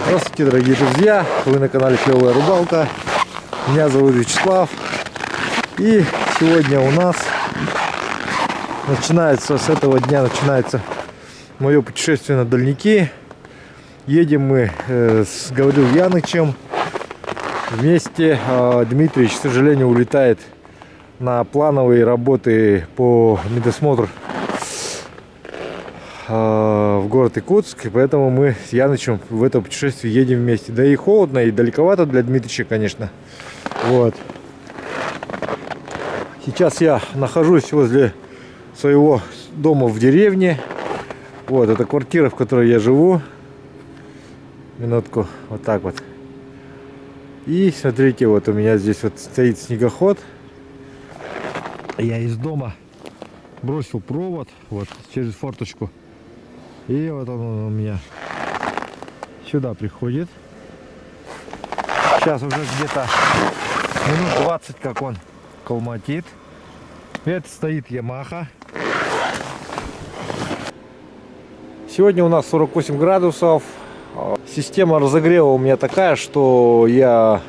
Здравствуйте, дорогие друзья! Вы на канале Клевая Рыбалка. Меня зовут Вячеслав. И сегодня у нас с этого дня начинается мое путешествие на дальники. Едем мы с Гаврилом Янычем вместе. Дмитрий, к сожалению, улетает на плановые работы по медосмотру в город Иркутск, и поэтому мы с Янычем в это путешествие едем вместе. Да и холодно, и далековато для Дмитрича, конечно. Вот. Сейчас я нахожусь возле своего дома в деревне. Вот, это квартира, в которой я живу. Минутку, вот так вот. И смотрите, вот у меня здесь вот стоит снегоход. Я из дома бросил провод вот через форточку. И вот он у меня сюда приходит. Сейчас уже где-то минут 20, как он колматит. Это стоит Ямаха. Сегодня у нас 48 градусов. Система разогрева у меня такая, что я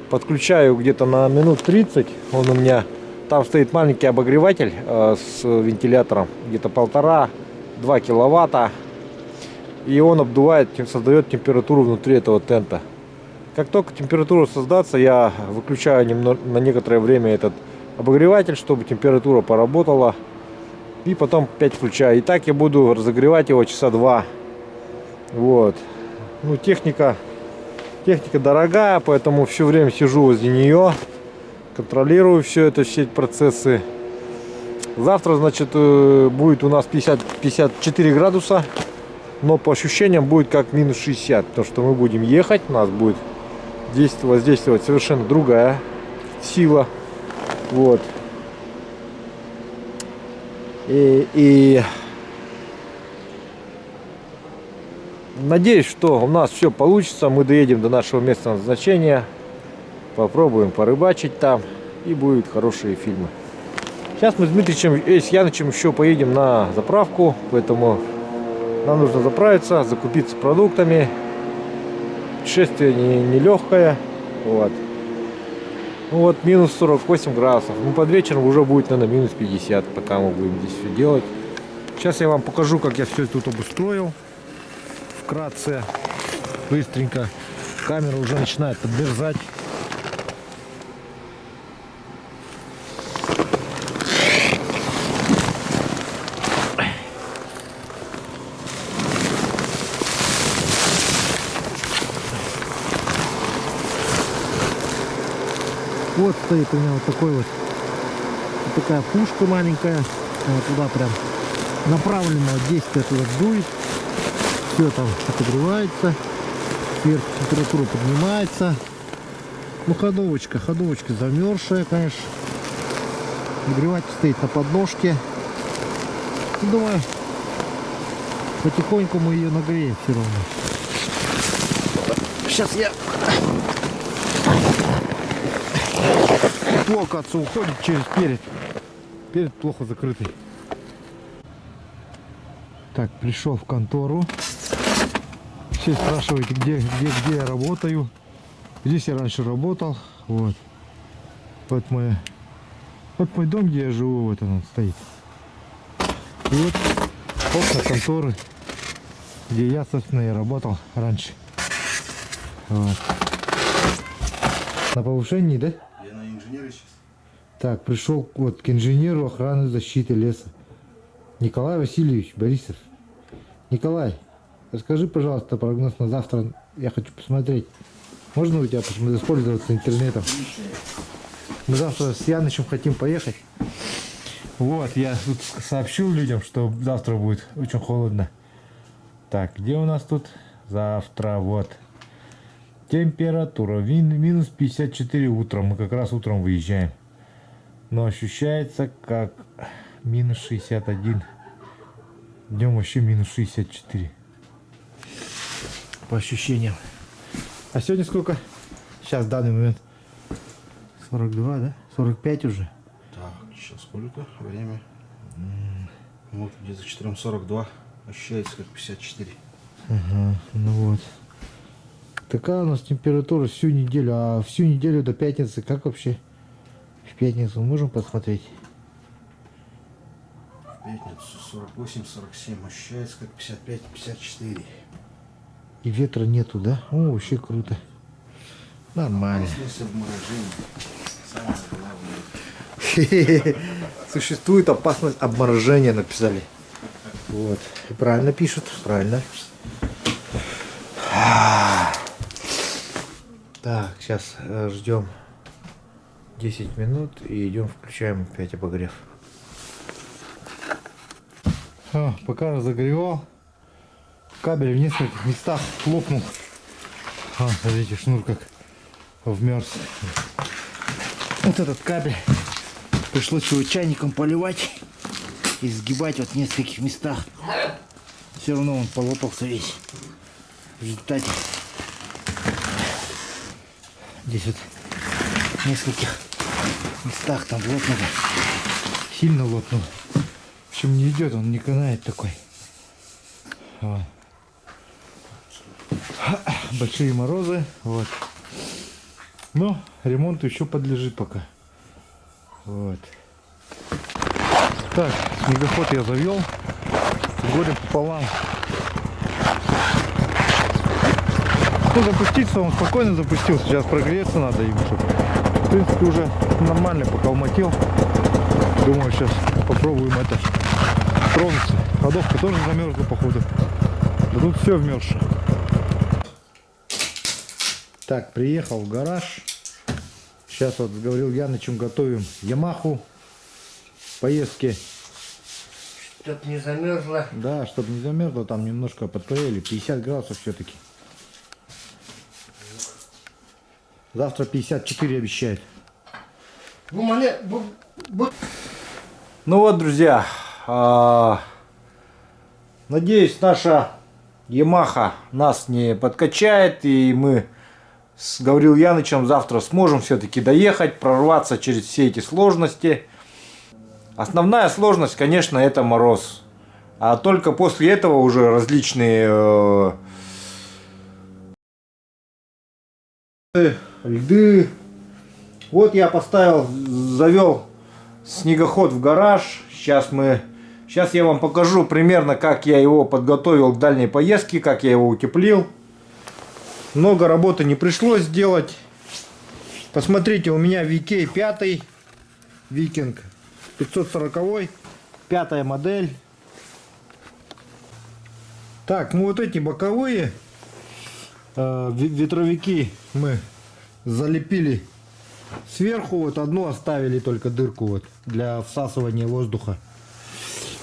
подключаю где-то на минут 30. Он у меня, там стоит маленький обогреватель с вентилятором, где-то 1,5-2 киловатта. И он обдувает, создает температуру внутри этого тента. Как только температура создастся, я выключаю на некоторое время этот обогреватель, чтобы температура поработала. И потом опять включаю. И так я буду разогревать его часа 2. Вот. Ну, техника дорогая, поэтому все время сижу возле нее. Контролирую все эти процессы. Завтра, значит, будет у нас 54 градуса. Но по ощущениям будет как минус 60. Потому что мы будем ехать. У нас будет воздействовать совершенно другая сила. Вот. И надеюсь, что у нас все получится. Мы доедем до нашего места назначения. Попробуем порыбачить там. И будут хорошие фильмы. Сейчас мы с Дмитрием и с Янычем еще поедем на заправку. Поэтому нам нужно заправиться, закупиться продуктами. Путешествие не легкое. Вот. Ну вот минус 48 градусов. Ну, под вечером уже будет, наверное, минус 50, пока мы будем здесь все делать. Сейчас я вам покажу, как я все тут обустроил. Вкратце, быстренько. Камера уже начинает подмерзать. Вот стоит у меня вот такая пушка маленькая. Вот туда прям направленное действие туда дует. Все там отогревается. Сверху температура поднимается. Ну, ходовочка замерзшая, конечно. Нагреватель стоит на подножке. Думаю, потихоньку мы ее нагреем все равно. Сейчас я... Плохо отца уходит через перед. Перед плохо закрытый. Так, пришел в контору. Все спрашиваете, где я работаю. Здесь я раньше работал. Вот. Вот мой дом, где я живу, вот он стоит. И вот окна конторы, где я, собственно, и работал раньше. Вот. На повышении, да? Так, пришел вот к инженеру охраны защиты леса. Николай Васильевич Борисов. Николай, расскажи, пожалуйста, прогноз на завтра. Я хочу посмотреть. Можно у тебя воспользоваться интернетом? Мы завтра с Янычем хотим поехать. Вот, я тут сообщил людям, что завтра будет очень холодно. Так, где у нас тут? Завтра, вот. Температура минус 54 утром. Мы как раз утром выезжаем. Но ощущается как минус 61. Днем вообще минус 64. По ощущениям. А сегодня сколько? Сейчас в данный момент 42, да? 45 уже. Так, сейчас сколько? Время? Вот где-то 4:42. Ощущается как 54. Ага, ну вот. Такая у нас температура всю неделю. А всю неделю до пятницы как вообще? В пятницу можем посмотреть? В пятницу 48-47 ощущается как 55-54. И ветра нету, да? О, вообще круто. Нормально. Здесь обморожение. Самое главное. Существует опасность обморожения, написали. Вот. И правильно пишут, правильно. Так, сейчас ждем 10 минут и идем включаем опять обогрев. Пока разогревал, кабель в нескольких местах лопнул. Смотрите, шнур как вмерз. Вот этот кабель пришлось его чайником поливать и сгибать вот в нескольких местах. Все равно он полопался весь. В результате здесь вот в нескольких местах там лопнуло. Сильно лопнул. В общем, не идет, он не канает такой. Вот. Большие морозы. Вот. Но ремонту еще подлежит пока. Вот. Так, снегоход я завел. Горе пополам. Ну, запуститься он спокойно запустился. Сейчас прогреться надо им, чтобы. В принципе, уже нормально поколмотил. Думаю, сейчас попробуем это тронуться. Ходовка тоже замерзла, походу. Да тут все вмерзше. Так, приехал в гараж. Сейчас вот говорил Янычем, готовим Ямаху поездки. Чтоб не замерзло. Да, чтобы не замерзло, там немножко подклеили. 50 градусов все-таки. Завтра 54 обещают. Ну вот, друзья, надеюсь, наша Ямаха нас не подкачает, и мы с Гаврил Янычем завтра сможем все-таки доехать, прорваться через все эти сложности. Основная сложность, конечно, это мороз. А только после этого уже различные льды. Вот я поставил, завел снегоход в гараж. Сейчас я вам покажу примерно, как я его подготовил к дальней поездке, как я его утеплил. Много работы не пришлось сделать. Посмотрите, у меня VK 5, Викинг 540, 5 модель. Так, ну вот эти боковые ветровики мы залепили сверху, вот одну оставили только дырку вот для всасывания воздуха.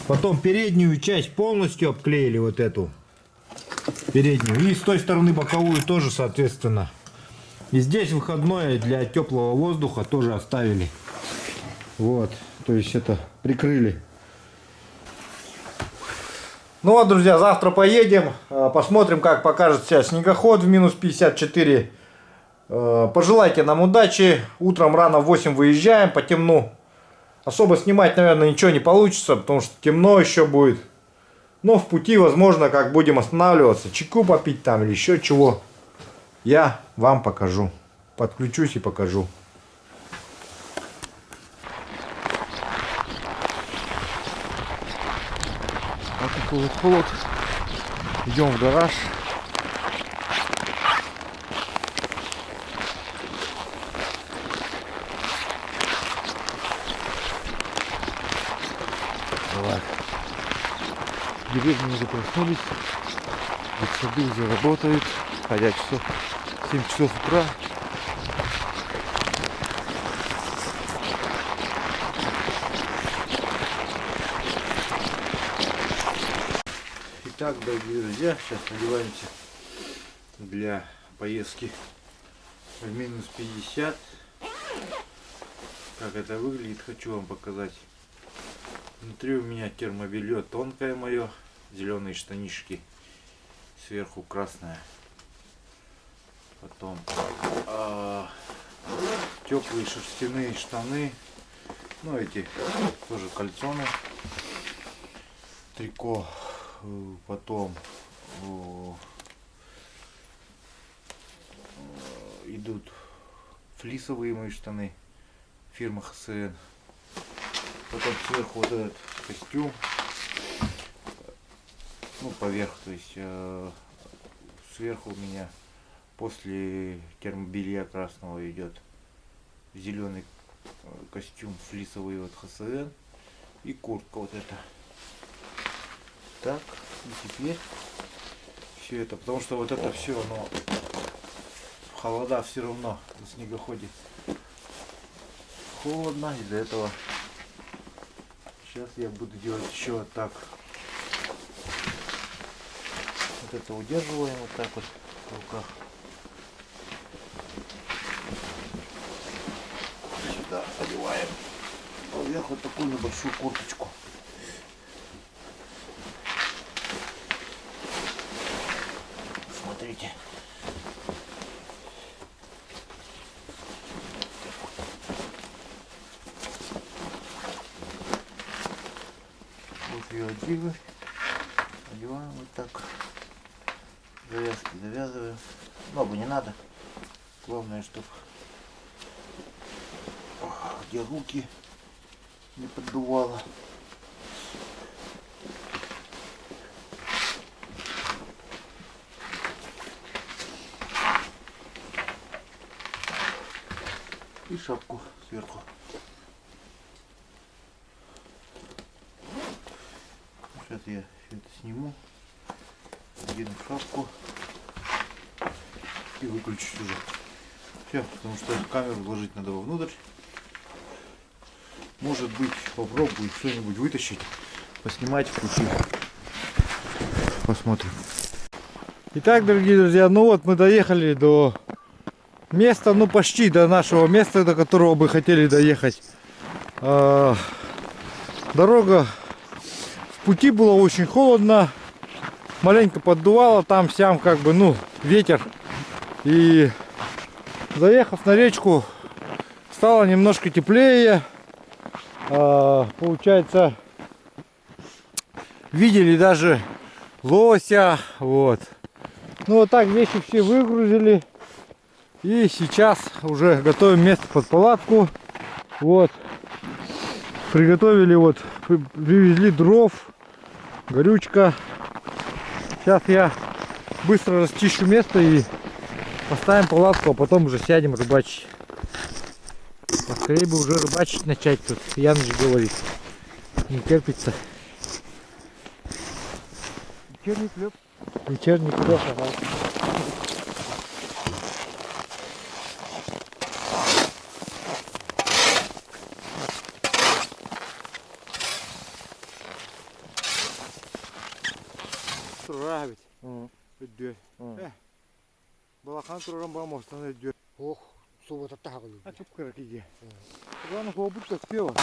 Потом переднюю часть полностью обклеили, вот эту переднюю, и с той стороны боковую тоже, соответственно. И здесь выходное для теплого воздуха тоже оставили. Вот, то есть это прикрыли. Ну вот, друзья, завтра поедем, посмотрим, как покажет себя снегоход в минус 54. Пожелайте нам удачи. Утром рано в 8 выезжаем, по темну. Особо снимать, наверное, ничего не получится, потому что темно еще будет. Но в пути, возможно, как будем останавливаться, чайку попить там или еще чего, я вам покажу. Подключусь и покажу. Вот такой вот холод. Идем в гараж. Деревни уже проснулись, сады уже работают, хотя часов 7 часов утра. Итак, дорогие друзья, сейчас надеваемся для поездки в минус 50. Как это выглядит, хочу вам показать. Внутри у меня термобелье тонкое мое, зеленые штанишки, сверху красное. Потом теплые шерстяные штаны, ну эти тоже кальсоны, трико. Потом идут флисовые мои штаны фирмы ХСН. Потом сверху вот этот костюм. Ну, поверх, то есть сверху у меня после термобелья красного идет зеленый костюм флисовый от ХСН и куртка вот эта. Так, и теперь все это, потому что вот это все, оно в холода все равно на снегоходе холодно, и для этого сейчас я буду делать еще вот так. Вот это удерживаем вот так вот в руках. Сюда одеваем поверх вот такую небольшую курточку. Смотрите. Вот ее одеваем вот так. Завязки завязываем. Много не надо. Главное, чтобы где руки не поддувало. И шапку сверху. Сейчас я все это сниму, одену шапку и выключусь уже. Все, потому что камеру вложить надо вовнутрь. Может быть, попробую что-нибудь вытащить, поснимать, включить. Посмотрим. Итак, дорогие друзья, ну вот мы доехали до места, ну почти до нашего места, до которого бы хотели доехать. Дорога, в пути было очень холодно, маленько поддувало там-сям, как бы, ну, ветер. И заехав на речку, стало немножко теплее. Получается, видели даже лося, вот. Ну вот так вещи все выгрузили. И сейчас уже готовим место под палатку. Вот. Приготовили, вот, привезли дров, горючка. Сейчас я быстро расчищу место и поставим палатку, а потом уже сядем рыбачить. Поскорее бы уже рыбачить начать тут. Яныч говорит. Не терпится. Вечерний клёп. Вечерний клёп, ага. Рабит. Өйдө. Балахан туран бамостан өйдө. Ох, субота тағылы. А чуп керек иге. Главное, хлопут так пела.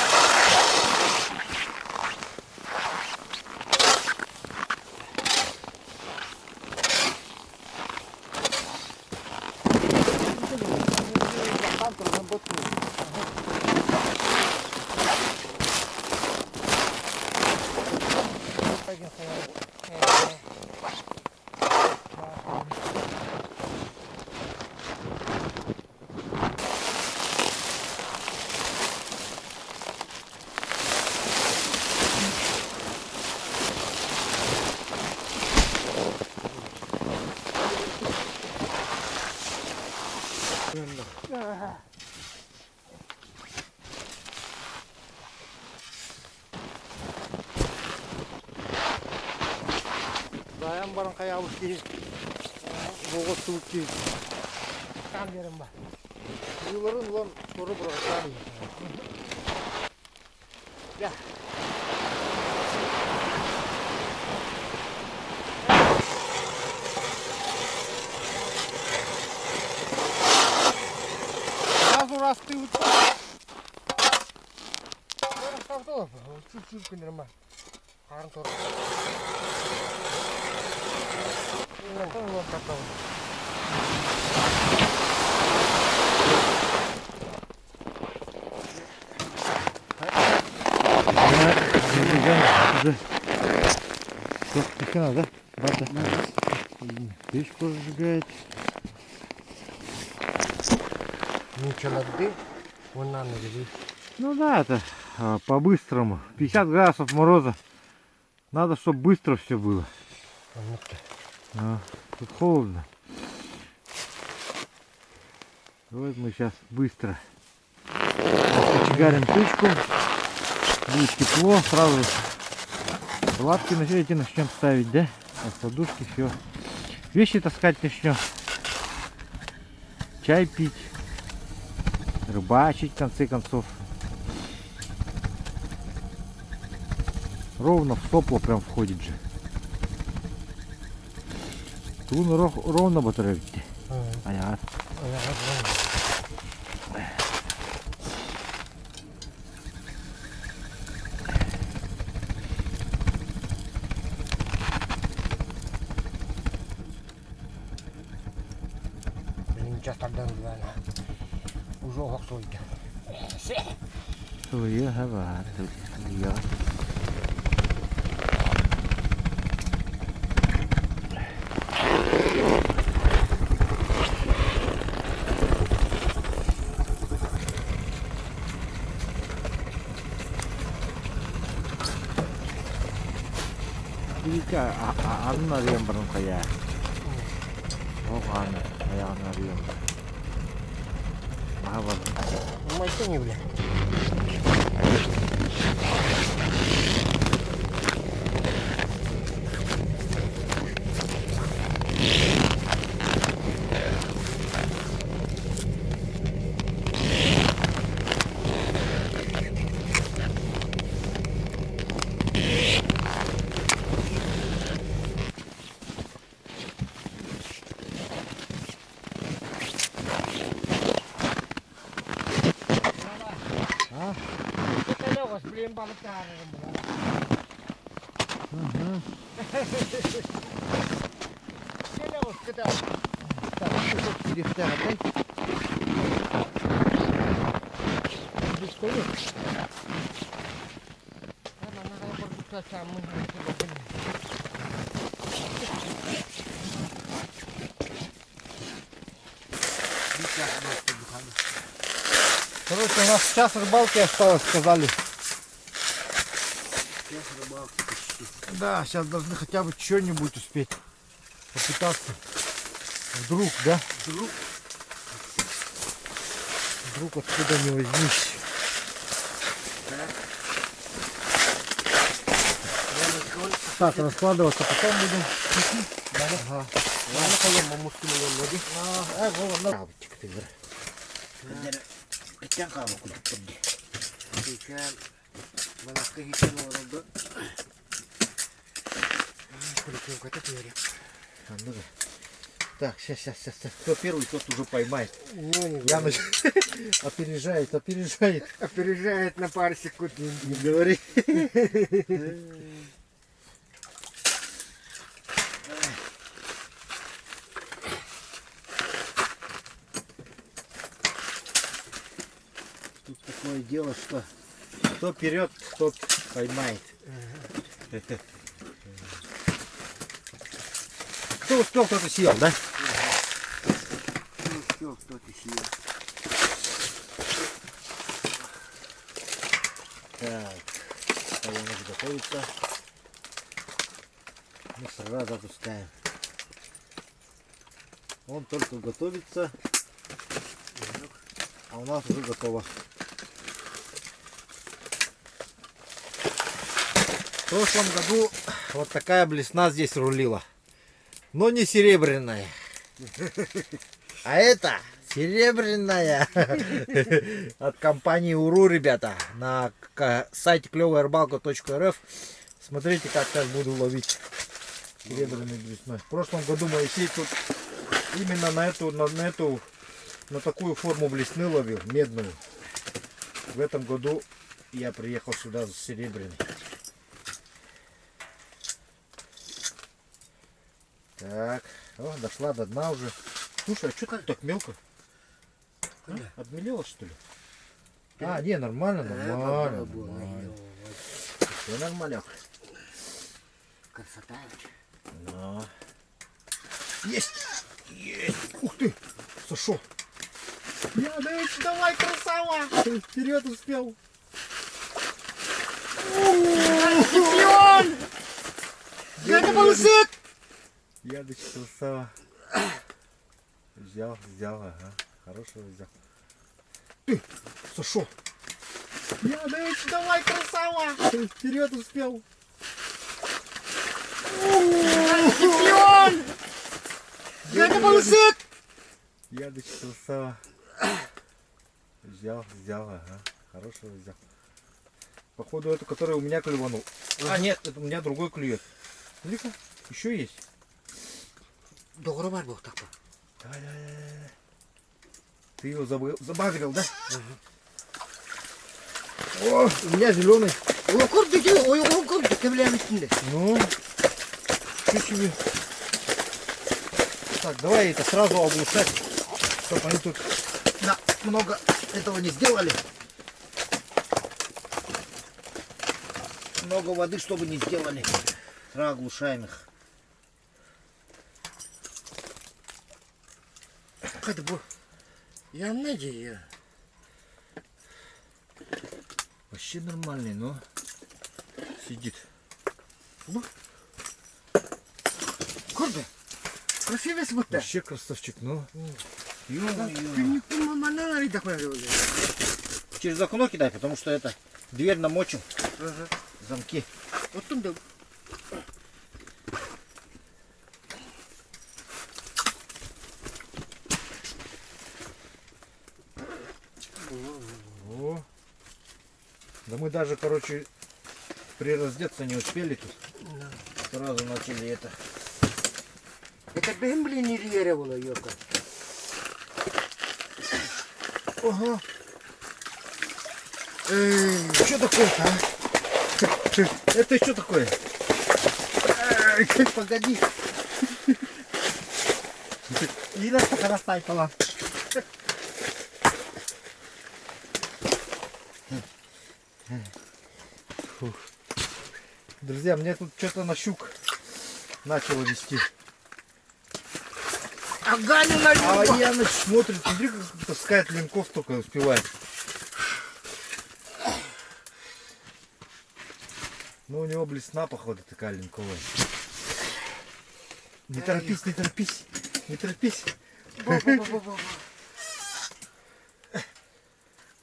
Dayan barang kayak abis ki. Bogos tuh ki. Kan yerim bah. Yılların ulan soru bırakar. Ya. Satu rasti itu. Orang satu, cuci pindah mah. Kantor. Kan loncat dong. Все, надо, да? Печку разжигать. Нічого надди, вона не лежить. Ну да, это по-быстрому. 50 градусов мороза. Надо, чтобы быстро все было. Тут холодно. Вот мы сейчас быстро кочегарим печку. Будет тепло. Сразу палатки начнем ставить, да? Раскладушки, все. Вещи таскать начнем. Чай пить. Рыбачить, в конце концов. Ровно в сопло прям входит же. Тут ровно батарейки. Понятно. Часто дивана. Уже госуйте. Суєговато. Iya, ano na rin ba nung kaya? Oo, ano, kaya na rin. Mahawag. May tingin bile. Блин, балкары. Короче, у нас час рыбалки осталось, сказали. Да, сейчас должны хотя бы что-нибудь успеть попытаться. Вдруг, да? Вдруг откуда не возьмись. Так, раскладываться потом будем. Ага. Так, сейчас. Кто первый, тот уже поймает. Ну, не Я говори. опережает. Опережает на пару секунд. Не говори. Тут такое дело, что кто вперед, тот поймает. Кто успел, тот и съел, да? Кто-то съел. Так, поленок готовится. Мы сразу опускаем. Он только готовится, а у нас уже готово. В прошлом году вот такая блесна здесь рулила. Но не серебряная. А это серебряная. От компании УРУ, ребята. На сайте клевоярбалка.рф. Смотрите, как сейчас буду ловить серебряной блесной. В прошлом году Моисей тут именно на такую форму блесны ловил, медную. В этом году я приехал сюда с серебряной. Так, о, дошла до дна уже. Слушай, а что тут так мелко? А? Обмелело, что ли? А, не, нормально. Все нормально. Красота. Да. Есть! Ух ты! Сошел! Ядыч, давай, красава! Вперед успел. Чемпион! Это был сет! Ядыч, красава. Взял, ага. Хорошего взял. Сошел. Ядыч, давай, красава! Вперед успел. Чемпион! Это был сет! Ядыч, красава. Взял, ага. Хорошего взял. Походу эту, который у меня клюванул. А, нет, это у меня другой клюет. Смотри-ка, еще есть. Добро бар был такой. Давай. Ты его забагрил, да? О, у меня зеленый. Ой, курдыки влияют. Ну, что себе. Так, давай это сразу оглушать, чтобы они тут много этого не сделали. Много воды, чтобы не сделали. Сразу оглушаем их. Hadi bu. Yanına geliyor. Вообще нормальный, но сидит. Kurdu. Красивый смысле. Вообще красавчик, ну. Через окно кидай, потому что это дверь намочим. Замки. Вот тут да. О. Да мы даже, короче, прираздеться не успели тут. Сразу начали это. Это benim bile nereye oluyor yok. Ага. Что такое-то, а? Это что такое? Погоди. Ира сахарастай falan. Друзья, мне тут что-то на щук начало вести. А Ганю на А любовь. Яныч смотрит, смотри, как таскает линков, только успевает. Ну, у него блесна, походу, такая линковая. Не торопись, не торопись, не торопись.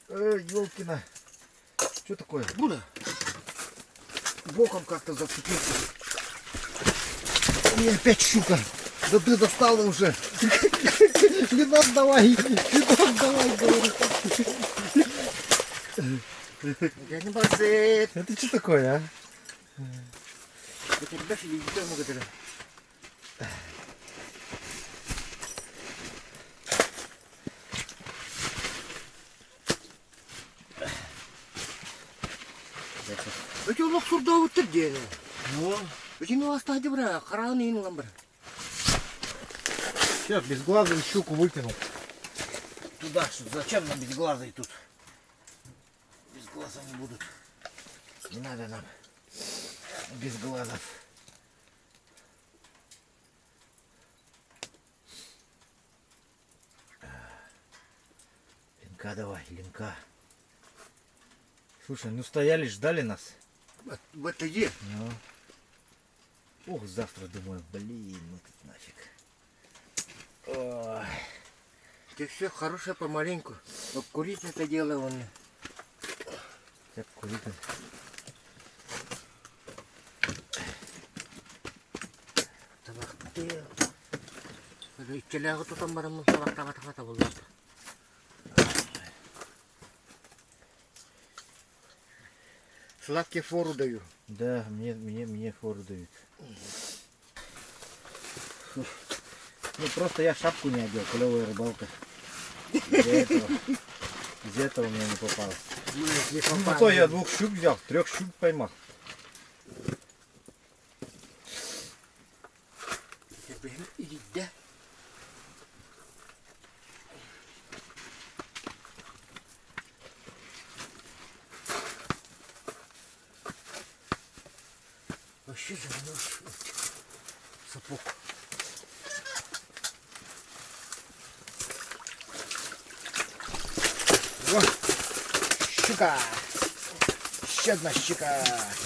Ёлкина. Что такое? Буду. Боком как-то зацепился. И опять щука. Да ты достала уже. Видос давай, видос давай, говорю. Я не борзет. Это что такое, а? Это тебя или где могут это? Эти лох сурда утыр дені. Ну, Эти ну остады бра, қараны ину лам бра. сейчас безглазую щуку выкинул. Туда, что зачем нам безглазые тут? Без глаза не будут. Не надо нам без глазов. Линка давай, линка. Слушай, ну стояли, ждали нас. В это е. Ну. Ох, завтра думаю, блин, ну тут нафиг. Ой. Ты все хорошее помаленьку. Но курить это дело он. Как курить. Табак ты. Челягу тут там барам табак табак болды. Сладкие фору даю. Да, мне фору дают. Ну просто я шапку не одел, клевая рыбалка. Из этого мне не попалось. Ну зато я 2 щук взял, 3 щук поймал. Иди, да? Вообще загнешь сапог. О, щука. Еще одна щука.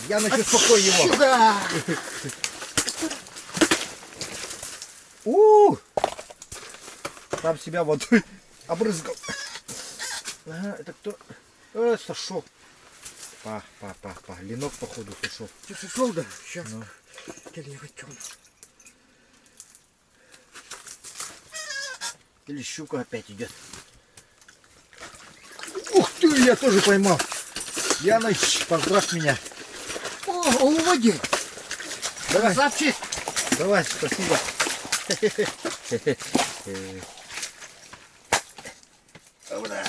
Я начну успокой его. Щука. Там себя водой обрызгал. Ага, это кто? Сошел. Па. Ленок, походу, сошел. Ты сошел, да? Сейчас. Ну. Или щука опять идет. Ух ты, я тоже поймал. Яныч, поздравь меня. О, уводи. Давай, Красавчик. давай, спасибо. Опа.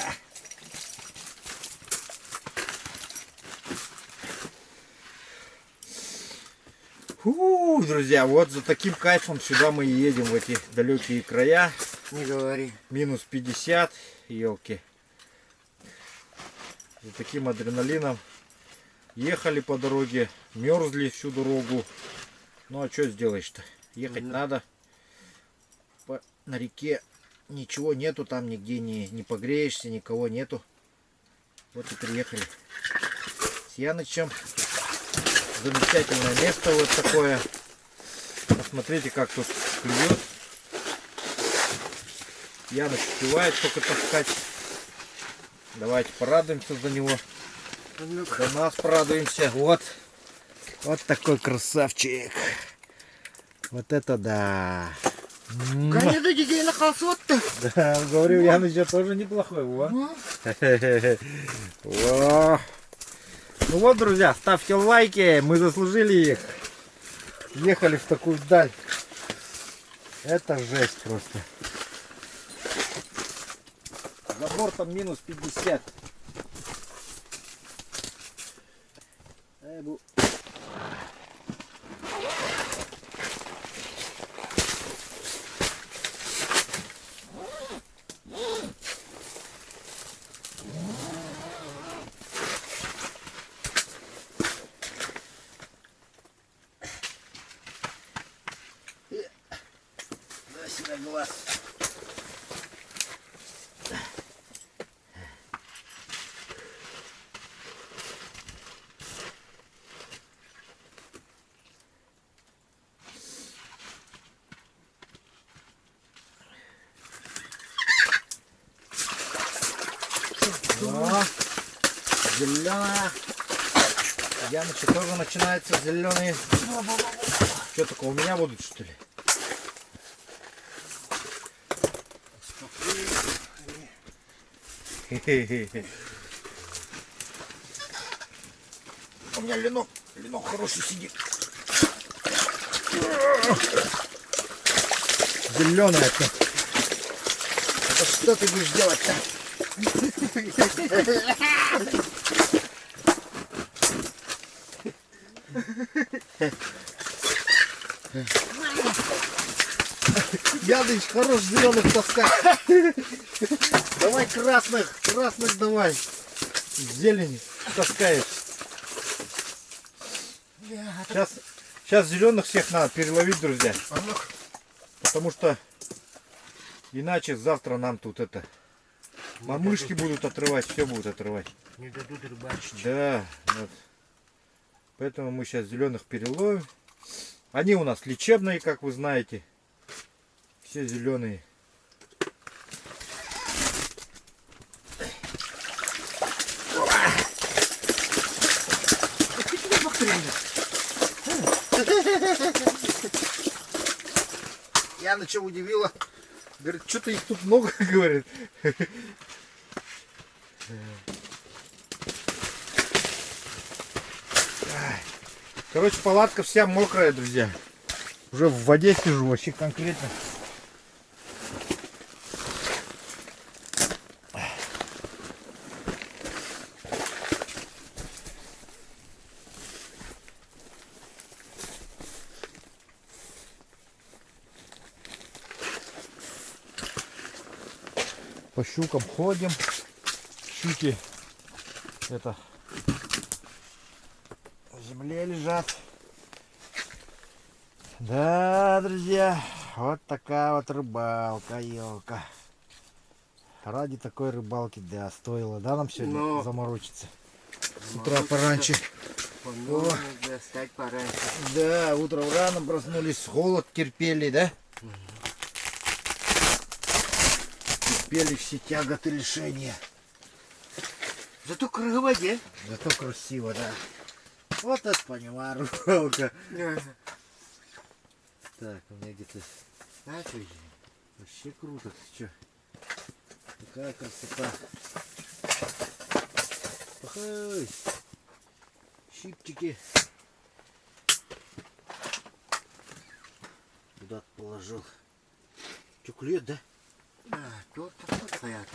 Друзья, вот за таким кайфом сюда мы и едем, в эти далекие края. Не говори. Минус 50, елки. За таким адреналином ехали по дороге, мерзли всю дорогу. Ну а что сделаешь-то? Ехать надо. На реке ничего нету, там нигде не погреешься, никого нету. Вот и приехали с Янычем. Замечательное место вот такое. Посмотрите, как тут клюет. Яныч успевает только таскать. Давайте порадуемся за него. За нас порадуемся. Вот такой красавчик. Вот это да. Конечно, детей на колсот-то. Да, говорю, Яныч тоже неплохой. Во. Во. Ну вот, друзья, ставьте лайки, мы заслужили их. Ехали в такую даль. Это жесть просто. За бортом минус 50. Дай глаз. О, зеленая. Яныча тоже начинается зеленые. Что такое, у меня будут, что ли? У меня ленок хороший сидит. Зеленая это. Это что ты будешь делать-то? Яныч, хорош зеленых таскать. Давай красных давай. Зелень таскаешь. Сейчас зеленых всех надо переловить, друзья. Потому что иначе завтра нам тут это мамышки будут отрывать, все будут отрывать. Не дадут рыбачить. Да, вот. Поэтому мы сейчас зеленых переловим. Они у нас лечебные, как вы знаете. Все зеленые. Яныча удивила. Говорит, что-то их тут много, говорит. Короче, палатка вся мокрая, друзья. Уже в воде сижу, вообще конкретно. По щукам ходим. Щуки это в земле лежат. Да, друзья, вот такая вот рыбалка, елка. Ради такой рыбалки, да, стоило, да, нам сегодня Ну. заморочиться. С утра пораньше. По-новому достать пораньше. Да, утром рано проснулись, холод терпели, да? Терпели все тяготы лишения. Зато к воде. Зато красиво, да. Вот это понимаю, рыбалка. Так, у меня где-то вообще круто. Ты чё? Такая красота. Ой. Щипчики. Куда-то положил. Чё, клюет, да? Тут такой стоят.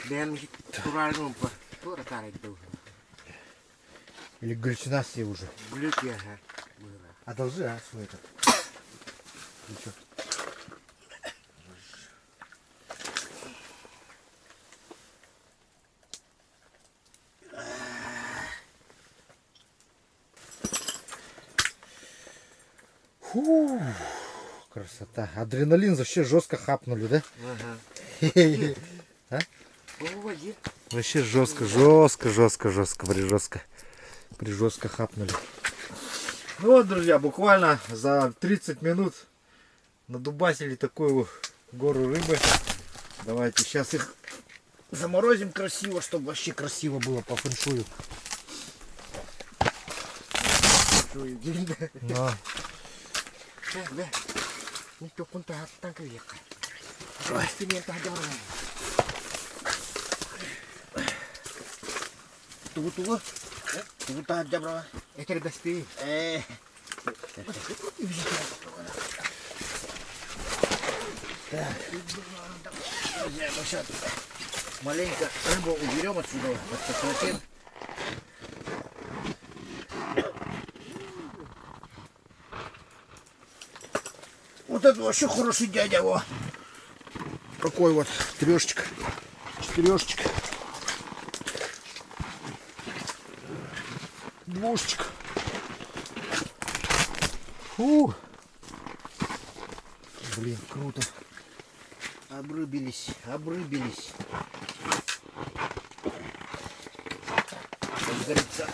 Бен тураргум по тура тарик был. Или галлюцинации уже? Блюки, ага. Одолжи, а, свой этот. Ну чё? Фу, красота. Адреналин вообще жестко хапнули, да? Ага. По воде. Вообще жестко прижестко хапнули. Ну вот, друзья, буквально за 30 минут надубасили такую гору рыбы. Давайте сейчас их заморозим красиво, чтобы вообще красиво было по фэншую. Но Да. Не то пункта танка века. Стене так добро. тугу-тугу. Тугу-тугу добро. Это ли доспей? Так. Друзья, мы сейчас маленько рыбу уберем отсюда, отсохнем. Вот это вообще хороший дядя, во. Какой вот трешечка, четырешечка, двушечка. Фу. Блин, круто. Обрыбились. Как говорится.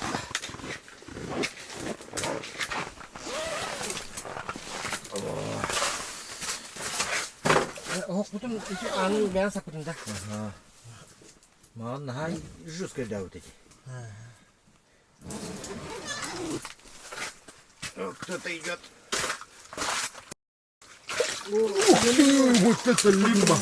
Потом эти аны мясо потом, да? Ага. Ага, жесткая, да, вот эти. О, кто-то идет. Ух ты, вот это лимба.